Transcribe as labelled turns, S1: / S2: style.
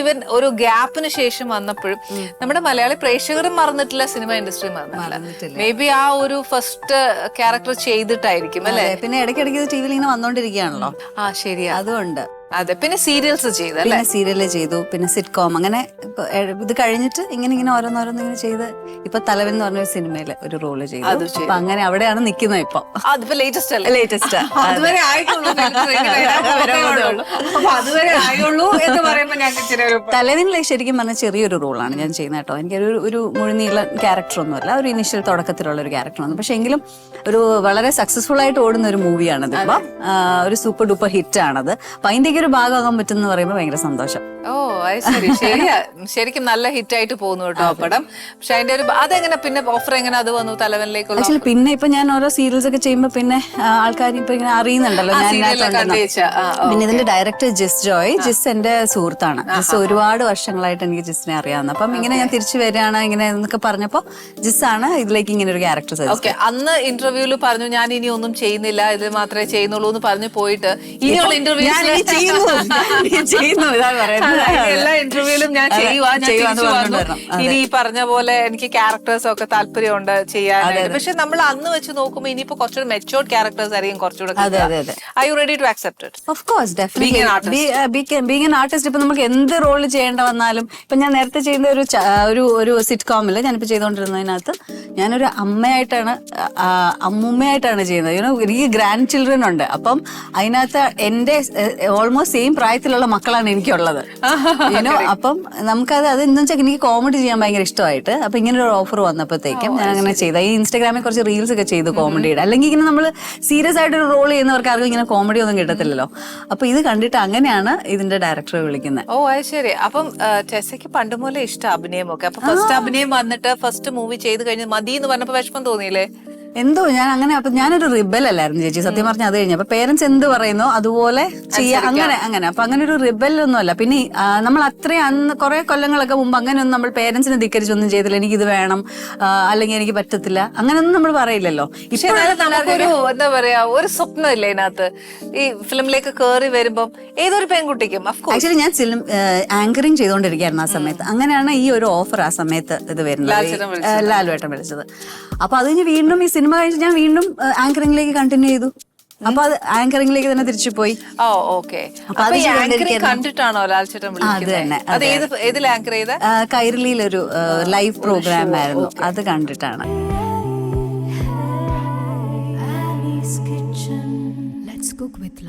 S1: ഇവൻ ഒരു ഗ്യാപ്പിന് ശേഷം വന്നപ്പോഴും നമ്മുടെ മലയാളി പ്രേക്ഷകരും മറന്നിട്ടില്ല, സിനിമ ഇൻഡസ്ട്രി മറന്നിട്ടില്ല. മേ ബി ആ ഒരു ഫസ്റ്റ് ക്യാരക്ടർ ചെയ്തിട്ടായിരിക്കും അല്ലെ.
S2: പിന്നെ ഇടയ്ക്കിടയ്ക്ക് ടി വിയിൽ ഇങ്ങനെ വന്നോണ്ടിരിക്കുകയാണല്ലോ.
S1: ആ ശരിയാ,
S2: അതുകൊണ്ട്.
S1: അതെ. പിന്നെ സീരിയൽസ് ചെയ്തു,
S2: പിന്നെ സീരിയല് ചെയ്തു, പിന്നെ സിറ്റ്കോം, അങ്ങനെ ഇത് കഴിഞ്ഞിട്ട് ഇങ്ങനെ ഓരോന്നോരോന്ന് ഇങ്ങനെ ചെയ്ത് ഇപ്പൊ തലവൻ എന്ന് പറഞ്ഞ സിനിമയില് ഒരു റോള് ചെയ്തു. അപ്പൊ അങ്ങനെ അവിടെയാണ് നിക്കുന്നത് ഇപ്പൊ.
S1: അതിപ്പോ ലേറ്റസ്റ്റ് അല്ലേ?
S2: ലേറ്റസ്റ്റ്.
S1: അതുവരെ ആയിട്ടുള്ളൂ എന്ന് പറയുമ്പോ
S2: തലവനിലെ ശരിക്കും പറഞ്ഞ ചെറിയൊരു റോളാണ് ഞാൻ ചെയ്യുന്നത് കേട്ടോ. എനിക്കൊരു ഒരു മുഴുനീള ക്യാരക്ടർ ഒന്നുമല്ല, ഒരു ഇനിഷ്യൽ തുടക്കത്തിലുള്ള ഒരു ക്യാരക്ടറാണ്. പക്ഷെ എങ്കിലും ഒരു വളരെ സക്സസ്ഫുൾ ആയിട്ട് ഓടുന്ന ഒരു മൂവിയാണത്. ഇപ്പൊ ഒരു സൂപ്പർ ഡൂപ്പർ ഹിറ്റ് ആണത്. അപ്പൊ അതിന്റെ ഒരു ഭാഗമാകാൻ പറ്റുന്ന പറയുമ്പോൾ ഭയങ്കര സന്തോഷം.
S1: ഓ ശരി, ശരിയാ. ശരിക്കും നല്ല ഹിറ്റ് ആയിട്ട് പോകുന്നു കേട്ടോ ആ പടം. പക്ഷെ അതിന്റെ ഒരു അതെങ്ങനെ പിന്നെ ഓഫർ എങ്ങനെ അത് വന്നു തലവനിലേക്കുള്ള?
S2: ആക്ച്വലി പിന്നെ ഇപ്പൊ ഞാൻ ഓരോ സീരിയൽസ് ഒക്കെ ചെയ്യുമ്പോ പിന്നെ ആൾക്കാർ ഇപ്പൊ ഇങ്ങനെ അറിയുന്നുണ്ടല്ലോ ഞാൻ. പിന്നെ ഇതിന്റെ ഡയറക്ടർ ജിസ് ജോയ്. ജിസ് എന്റെ സുഹൃത്താണ്. ജിസ് ഒരുപാട് വർഷങ്ങളായിട്ട് എനിക്ക് ജിസിനെ അറിയാവുന്ന. അപ്പം ഇങ്ങനെ ഞാൻ തിരിച്ചു വരികയാണ് ഇങ്ങനെ എന്നൊക്കെ പറഞ്ഞപ്പോ ജിസ് ആണ് ഇതിലേക്ക് ഇങ്ങനെ ഒരു ക്യാരക്ടർ.
S1: ഓക്കെ, അന്ന് ഇന്റർവ്യൂല് പറഞ്ഞു ഞാൻ ഇനി ഒന്നും ചെയ്യുന്നില്ല, ഇത് മാത്രമേ ചെയ്യുന്നുള്ളൂ എന്ന് പറഞ്ഞു പോയിട്ട് ഇനിയുള്ള ഇന്റർവ്യൂ
S2: ചെയ്യുന്നു ഇതാണ് പറയുന്നത്.
S1: എല്ലാ ഇന്റർവ്യൂലും ഞാൻ ചെയ്യുവാ, ഇനി ഈ പറഞ്ഞ പോലെ എനിക്ക് ക്യാരക്ടേഴ്സ് ഒക്കെ താല്പര്യമുണ്ട് ചെയ്യാനായിട്ട്. പക്ഷെ നമ്മൾ അന്ന് വെച്ച് നോക്കുമ്പോൾ ഇനിയിപ്പോ കുറച്ചുകൂടി മെച്ചോർഡ് ക്യാരക്ടേഴ്സ് ആയിരിക്കും കുറച്ചുകൂടെ. Are you ready to accept it?
S2: Of course, definitely. Being an artist, ഇപ്പൊ നമുക്ക് എന്ത് റോള് ചെയ്യേണ്ട വന്നാലും. ഇപ്പൊ ഞാൻ നേരത്തെ ചെയ്യുന്ന ഒരു സിറ്റ്കോമില് ഞാനിപ്പോ ചെയ്തോണ്ടിരുന്നതിനകത്ത് ഞാനൊരു അമ്മയായിട്ടാണ് അമ്മൂമ്മയായിട്ടാണ് ചെയ്യുന്നത്. എനിക്ക് ഗ്രാൻഡ് ചിൽഡ്രൻ ഉണ്ട്. അപ്പം അതിനകത്ത് എന്റെ ഓൾമോസ്റ്റ് സെയിം പ്രായത്തിലുള്ള മക്കളാണ് എനിക്കുള്ളത്. അപ്പം നമുക്കത് അതെന്ന് വെച്ചാൽ എനിക്ക് കോമഡി ചെയ്യാൻ ഭയങ്കര ഇഷ്ടമായിട്ട്. അപ്പൊ ഇങ്ങനെ ഒരു ഓഫർ വന്നപ്പോഴത്തേക്കും ഞാൻ അങ്ങനെ ചെയ്ത. ഈ ഇൻസ്റ്റാഗ്രാമിൽ കുറച്ച് റീൽസ് ഒക്കെ ചെയ്തു കോമഡിയുടെ. അല്ലെങ്കിൽ ഇങ്ങനെ നമ്മൾ സീരിയസ് ആയിട്ട് ഒരു റോൾ ചെയ്യുന്നവർക്ക് ആർക്കും ഇങ്ങനെ കോമഡി ഒന്നും കിട്ടത്തില്ലല്ലോ. അപ്പൊ ഇത് കണ്ടിട്ട് അങ്ങനെയാണ് ഇതിന്റെ ഡയറക്ടറെ വിളിക്കുന്നത്.
S1: ഓ അത് ശരി. അപ്പം ടെസയ്ക്ക് പണ്ട് മുതലേ ഇഷ്ടം അഭിനയമൊക്കെ. അപ്പൊ ഫസ്റ്റ് അഭിനയം വന്നിട്ട് ഫസ്റ്റ് മൂവി ചെയ്ത് കഴിഞ്ഞ് മതി എന്ന് പറഞ്ഞപ്പോ വിഷമം തോന്നിയില്ലേ?
S2: എന്തോ ഞാൻ അങ്ങനെ. അപ്പൊ ഞാനൊരു റിബൽ അല്ലായിരുന്നു ചേച്ചി, സത്യം പറഞ്ഞ. അത് കഴിഞ്ഞു അപ്പൊ പേരൻസ് എന്ത് പറയുന്നോ അതുപോലെ ചെയ്യാം, അങ്ങനെ. അപ്പൊ അങ്ങനെ ഒരു റിബൽ ഒന്നും അല്ല. പിന്നെ നമ്മൾ അത്രയും അന്ന് കുറെ കൊല്ലങ്ങളൊക്കെ മുമ്പ് അങ്ങനെയൊന്നും നമ്മൾ പേരൻസിനെ ധിക്കരിച്ചൊന്നും ചെയ്തില്ല. എനിക്കിത് വേണം അല്ലെങ്കിൽ എനിക്ക് പറ്റത്തില്ല അങ്ങനെയൊന്നും നമ്മൾ പറയില്ലല്ലോ.
S1: പക്ഷെ നമുക്കൊരു എന്താ പറയാ ഒരു സ്വപ്നം ഇല്ല ഇതിനകത്ത്. ഈ ഫിലിമിലേക്ക് കയറി വരുമ്പം ഏതൊരു പെൺകുട്ടിക്കും.
S2: ആക്ച്വലി ഞാൻ ആങ്കറിങ് ചെയ്തോണ്ടിരിക്കുകയായിരുന്നു ആ സമയത്ത്. അങ്ങനെയാണ് ഈ ഒരു ഓഫർ ആ സമയത്ത് ഇത് വരുന്നത്, ലാലുവേട്ടൻ വിളിച്ചത്. അപ്പൊ അത് കഴിഞ്ഞ് വീണ്ടും ഈ സിനിമ കഴിച്ച് ഞാൻ വീണ്ടും ആങ്കറിംഗിലേക്ക് കണ്ടിന്യൂ ചെയ്തു. അപ്പൊ അത് ആങ്കറിംഗിലേക്ക് തന്നെ തിരിച്ചു പോയി.
S1: കണ്ടിട്ടാണോ ലാൽചേട്ടൻ വിളിക്കുന്നത്?
S2: കൈരളിയിലൊരു ലൈവ് പ്രോഗ്രാം ആയിരുന്നു, അത് കണ്ടിട്ടാണ്.
S3: Let's cook with